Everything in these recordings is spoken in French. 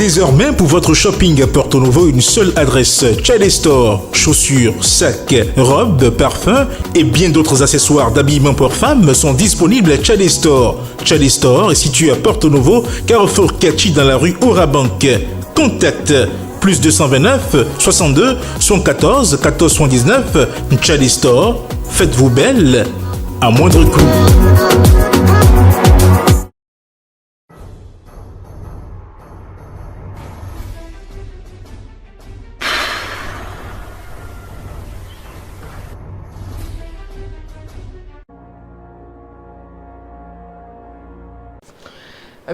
Désormais, pour votre shopping à Porto Novo, une seule adresse: Chale Store. Chaussures, sacs, robes, parfums et bien d'autres accessoires d'habillement pour femmes sont disponibles à Chale Store. Chale Store est situé à Porto Novo, carrefour Catchy dans la rue Orabank. Contact plus 229 62 114 14 79. Chale Store, faites-vous belle à moindre coût.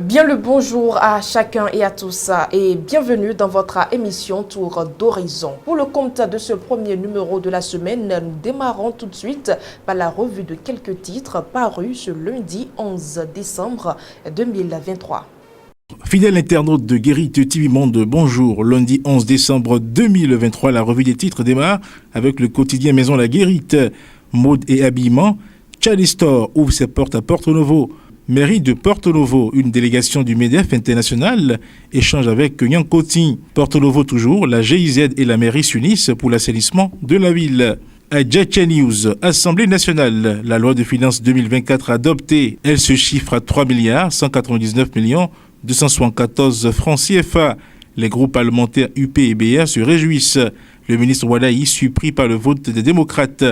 Bien le bonjour à chacun et à tous et bienvenue dans votre émission Tour d'Horizon. Pour le compte de ce premier numéro de la semaine, nous démarrons tout de suite par la revue de quelques titres parus ce lundi 11 décembre 2023. Fidèle internaute de Guérite TV Monde, bonjour. Lundi 11 décembre 2023, la revue des titres démarre avec le quotidien Maison La Guérite. Mode et habillement, Chale Store ouvre ses portes à Porto Novo. Mairie de Porto Novo, une délégation du MEDEF international échange avec Nyankoti. Porto Novo toujours, la GIZ et la mairie s'unissent pour l'assainissement de la ville. À Djetche News, Assemblée nationale, la loi de finances 2024 adoptée, elle se chiffre à 3 milliards 199 millions 274 francs CFA. Les groupes parlementaires UP et BA se réjouissent. Le ministre Wadaï surpris par le vote des démocrates.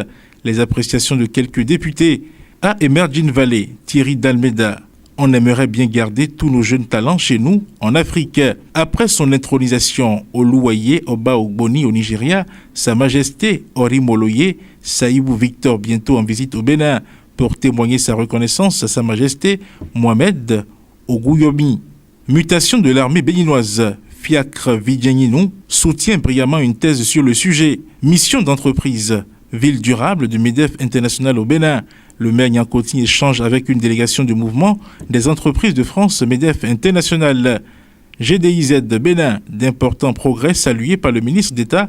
Les appréciations de quelques députés. À Emerging Valley, Thierry Dalmeda, on aimerait bien garder tous nos jeunes talents chez nous, en Afrique. Après son intronisation au Oluwaye Oba Ogboni au Nigeria, Sa Majesté Orimoloye Saïbou Victor, bientôt en visite au Bénin, pour témoigner sa reconnaissance à Sa Majesté Mohamed Oguyomi. Mutation de l'armée béninoise. Fiacre Vidjaninou soutient brillamment une thèse sur le sujet. Mission d'entreprise. Ville durable du MEDEF international au Bénin. Le maire Nyankoti échange avec une délégation du mouvement des entreprises de France MEDEF International. GDIZ de Bénin, d'importants progrès salués par le ministre d'État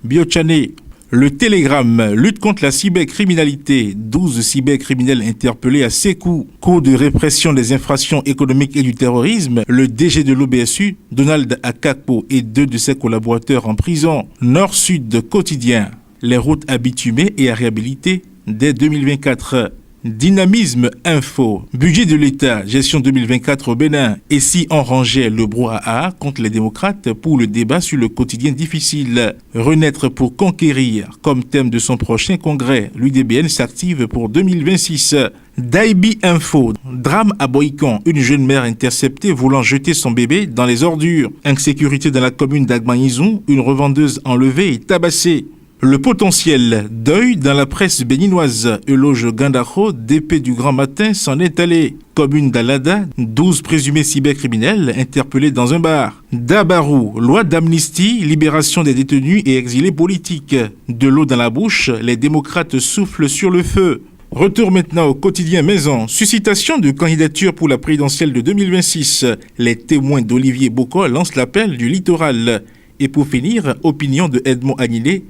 Biochane. Le Télégramme, lutte contre la cybercriminalité. 12 cybercriminels interpellés à Sékou. Cours de répression des infractions économiques et du terrorisme. Le DG de l'OBSU, Donald Akakpo, et 2 de ses collaborateurs en prison. Nord-Sud quotidien. Les routes à bitumer et à réhabiliter dès 2024. Dynamisme info. Budget de l'État, gestion 2024 au Bénin. Et si on rangeait le brouhaha contre les démocrates pour le débat sur le quotidien difficile? Renaître pour conquérir, comme thème de son prochain congrès. L'UDBN s'active pour 2026. Daibi Info. Drame à Boïcon. Une jeune mère interceptée voulant jeter son bébé dans les ordures. Insécurité dans la commune d'Agbanizou. Une revendeuse enlevée et tabassée. Le potentiel, deuil dans la presse béninoise. Eloge Gandaro, DP du Grand Matin, s'en est allé. Commune d'Alada, 12 présumés cybercriminels interpellés dans un bar. Dabarou, loi d'amnistie, libération des détenus et exilés politiques. De l'eau dans la bouche, les démocrates soufflent sur le feu. Retour maintenant au quotidien Maison. Suscitation de candidature pour la présidentielle de 2026. Les témoins d'Olivier Bocco lancent l'appel du littoral. Et pour finir, opinion de Edmond Agnilé.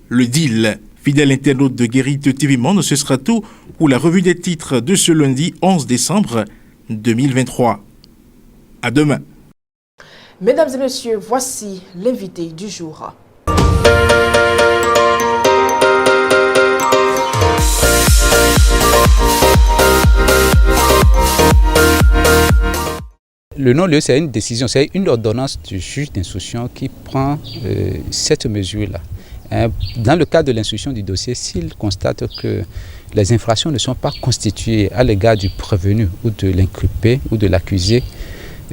Le deal. Fidèle internaute de Guérite TV Monde, ce sera tout pour la revue des titres de ce lundi 11 décembre 2023. À demain. Mesdames et messieurs, voici l'invité du jour. Le non-lieu, c'est une décision, c'est une ordonnance du juge d'instruction qui prend cette mesure-là. Dans le cadre de l'instruction du dossier, s'il constate que les infractions ne sont pas constituées à l'égard du prévenu ou de l'inculpé ou de l'accusé,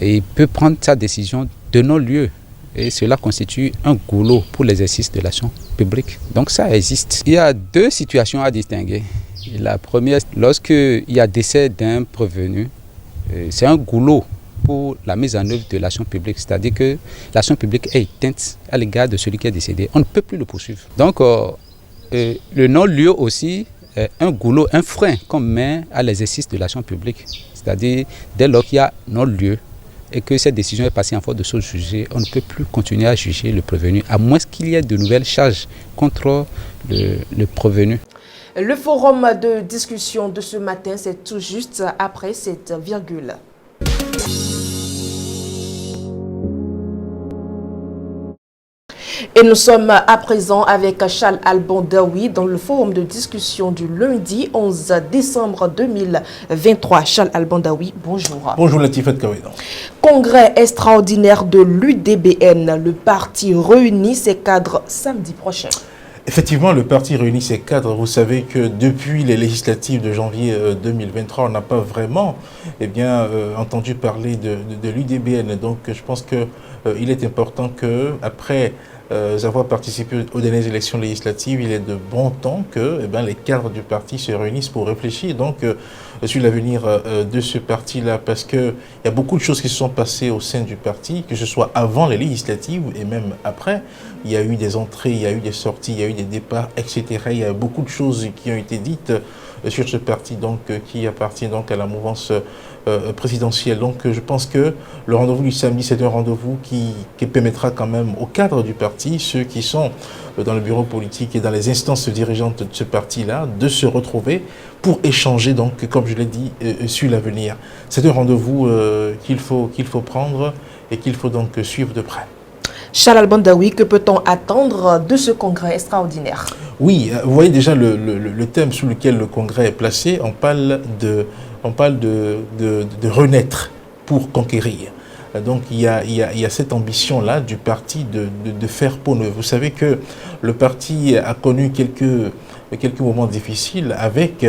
il peut prendre sa décision de non-lieu. Et cela constitue un goulot pour l'exercice de l'action publique. Donc ça existe. Il y a 2 situations à distinguer. La première, lorsqu'il y a décès d'un prévenu, c'est un goulot pour la mise en œuvre de l'action publique, c'est-à-dire que l'action publique est éteinte à l'égard de celui qui est décédé. On ne peut plus le poursuivre. Donc, le non-lieu aussi est un goulot, un frein qu'on met à l'exercice de l'action publique. C'est-à-dire, dès lors qu'il y a non-lieu et que cette décision est passée en force de chose jugée, on ne peut plus continuer à juger le prévenu, à moins qu'il y ait de nouvelles charges contre le prévenu. Le forum de discussion de ce matin, c'est tout juste après cette virgule. Et nous sommes à présent avec Charles Alban Daoui dans le forum de discussion du lundi 11 décembre 2023. Charles Alban Daoui, bonjour. Bonjour Latifat Kaweda. Congrès extraordinaire de l'UDBN. Le parti réunit ses cadres samedi prochain. Effectivement, le parti réunit ses cadres. Vous savez que depuis les législatives de janvier 2023, on n'a pas vraiment entendu parler de l'UDBN. Donc je pense qu'il est important qu'après avoir participé aux dernières élections législatives, il est de bon temps que les cadres du parti se réunissent pour réfléchir sur l'avenir de ce parti-là, parce qu'il y a beaucoup de choses qui se sont passées au sein du parti, que ce soit avant les législatives et même après. Il y a eu des entrées, il y a eu des sorties, il y a eu des départs, etc. Il y a beaucoup de choses qui ont été dites sur ce parti qui appartient à la mouvance présidentielle. Donc je pense que le rendez-vous du samedi, c'est un rendez-vous qui permettra quand même aux cadres du parti, ceux qui sont dans le bureau politique et dans les instances dirigeantes de ce parti-là, de se retrouver pour échanger, comme je l'ai dit, sur l'avenir. C'est un rendez-vous qu'il faut prendre et qu'il faut donc suivre de près. Charles Alban Daoui, que peut-on attendre de ce congrès extraordinaire? Oui, vous voyez déjà le thème sous lequel le congrès est placé. On parle de renaître pour conquérir. Donc il y a cette ambition-là du parti de faire peau neuve. Vous savez que le parti a connu quelques moments difficiles avec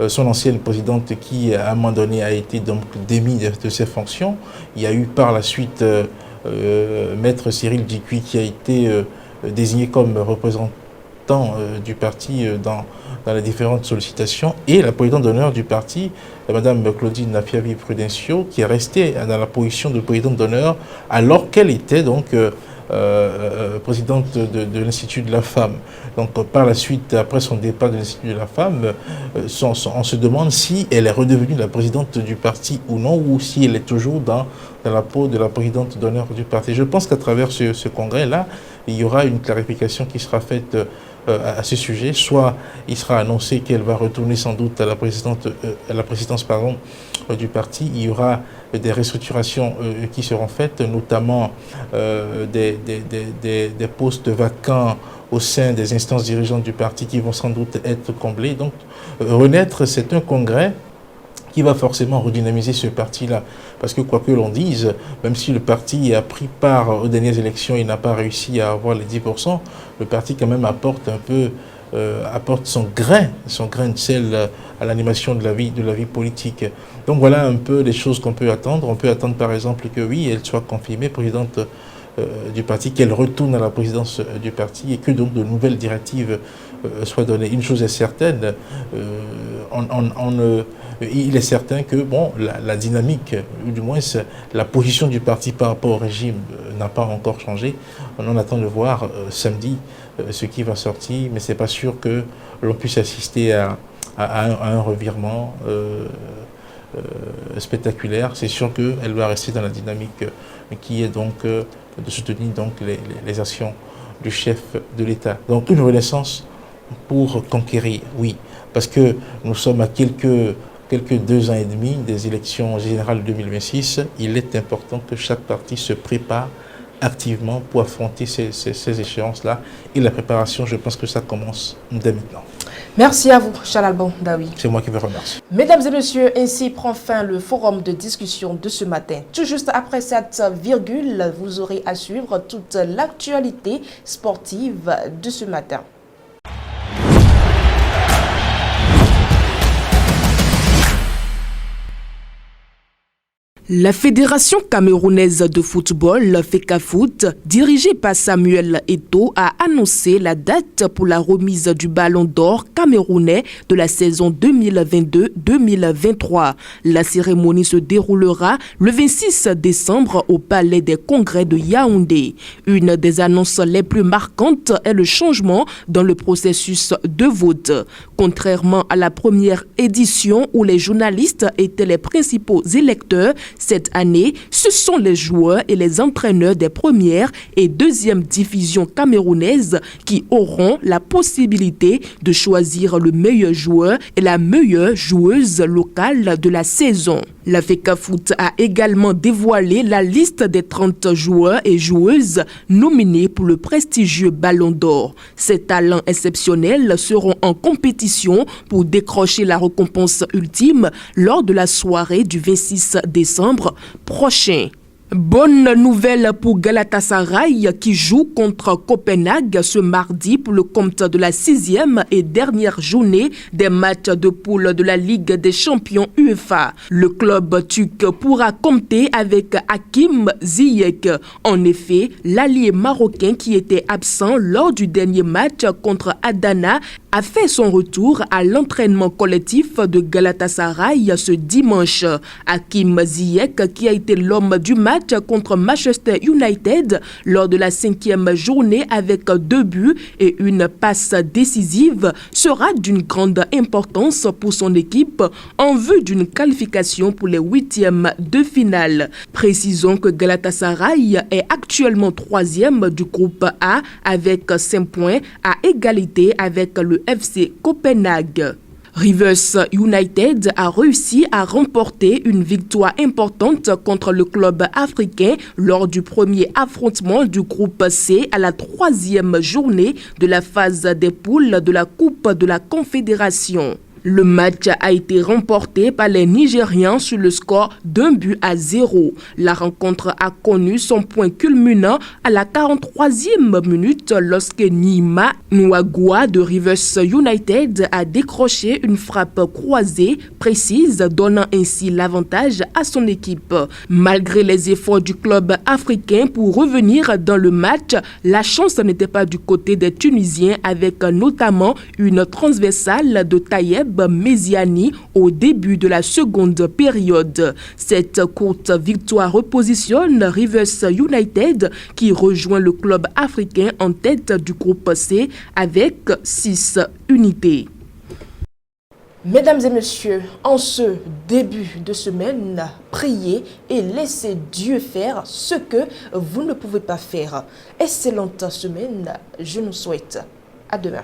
son ancienne présidente qui, à un moment donné, a été donc démis de ses fonctions. Il y a eu par la suite Maître Cyril Dikuy qui a été désigné comme représentant du parti dans les différentes sollicitations, et la présidente d'honneur du parti, Madame Claudine Nafiavi Prudencio, qui est restée dans la position de présidente d'honneur alors qu'elle était présidente de l'Institut de la Femme. Donc par la suite, après son départ de l'Institut de la Femme, on se demande si elle est redevenue la présidente du parti ou non, ou si elle est toujours dans la peau de la présidente d'honneur du parti. Je pense qu'à travers ce congrès-là, il y aura une clarification qui sera faite à ce sujet. Soit il sera annoncé qu'elle va retourner sans doute à la présidence du parti. Il y aura des restructurations qui seront faites, notamment des postes vacants au sein des instances dirigeantes du parti qui vont sans doute être comblés. Donc renaître, c'est un congrès qui va forcément redynamiser ce parti-là. Parce que quoi que l'on dise, même si le parti a pris part aux dernières élections, il n'a pas réussi à avoir les 10%, le parti quand même apporte son grain de sel à l'animation de la vie politique. Donc voilà un peu les choses qu'on peut attendre. On peut attendre par exemple que oui, elle soit confirmée présidente du parti, qu'elle retourne à la présidence du parti et que donc de nouvelles directives soient données. Une chose est certaine, il est certain que la dynamique, ou du moins la position du parti par rapport au régime n'a pas encore changé. On attend de voir samedi ce qui va sortir, mais c'est pas sûr que l'on puisse assister à un revirement spectaculaire. C'est sûr qu'elle va rester dans la dynamique qui est donc de soutenir les actions du chef de l'État. Donc une renaissance pour conquérir, oui, parce que nous sommes à quelques 2 ans et demi des élections générales 2026. Il est important que chaque parti se prépare activement pour affronter ces échéances-là. Et la préparation, je pense que ça commence dès maintenant. Merci à vous, Charles Alban Daoui. C'est moi qui vous remercie. Mesdames et messieurs, ainsi prend fin le forum de discussion de ce matin. Tout juste après cette virgule, vous aurez à suivre toute l'actualité sportive de ce matin. La Fédération camerounaise de football, FECAFOOT, dirigée par Samuel Eto'o, a annoncé la date pour la remise du Ballon d'Or camerounais de la saison 2022-2023. La cérémonie se déroulera le 26 décembre au Palais des Congrès de Yaoundé. Une des annonces les plus marquantes est le changement dans le processus de vote. Contrairement à la première édition où les journalistes étaient les principaux électeurs, Cette année, ce sont les joueurs et les entraîneurs des premières et deuxième divisions camerounaises qui auront la possibilité de choisir le meilleur joueur et la meilleure joueuse locale de la saison. La FECAFOOT a également dévoilé la liste des 30 joueurs et joueuses nominés pour le prestigieux Ballon d'Or. Ces talents exceptionnels seront en compétition pour décrocher la récompense ultime lors de la soirée du 26 décembre prochain. Bonne nouvelle pour Galatasaray qui joue contre Copenhague ce mardi pour le compte de la 6e et dernière journée des matchs de poule de la Ligue des champions UEFA. Le club turc pourra compter avec Hakim Ziyech. En effet, l'allié marocain qui était absent lors du dernier match contre Adana a fait son retour à l'entraînement collectif de Galatasaray ce dimanche. Hakim Ziyech, qui a été l'homme du match contre Manchester United lors de la 5e journée avec 2 buts et une passe décisive, sera d'une grande importance pour son équipe en vue d'une qualification pour les 8e de finale. Précisons que Galatasaray est actuellement 3e du groupe A avec 5 points à égalité avec le FC Copenhague. Rivers United a réussi à remporter une victoire importante contre le club africain lors du premier affrontement du groupe C à la 3e journée de la phase des poules de la Coupe de la Confédération. Le match a été remporté par les Nigérians sur le score d'1-0. La rencontre a connu son point culminant à la 43e minute lorsque Nima Nwagwa de Rivers United a décroché une frappe croisée précise, donnant ainsi l'avantage à son équipe. Malgré les efforts du club africain pour revenir dans le match, la chance n'était pas du côté des Tunisiens avec notamment une transversale de Tayeb Meziani au début de la seconde période. Cette courte victoire repositionne Rivers United qui rejoint le club africain en tête du groupe C avec 6 unités. Mesdames et messieurs, en ce début de semaine, priez et laissez Dieu faire ce que vous ne pouvez pas faire. Excellente semaine, je nous souhaite. À demain.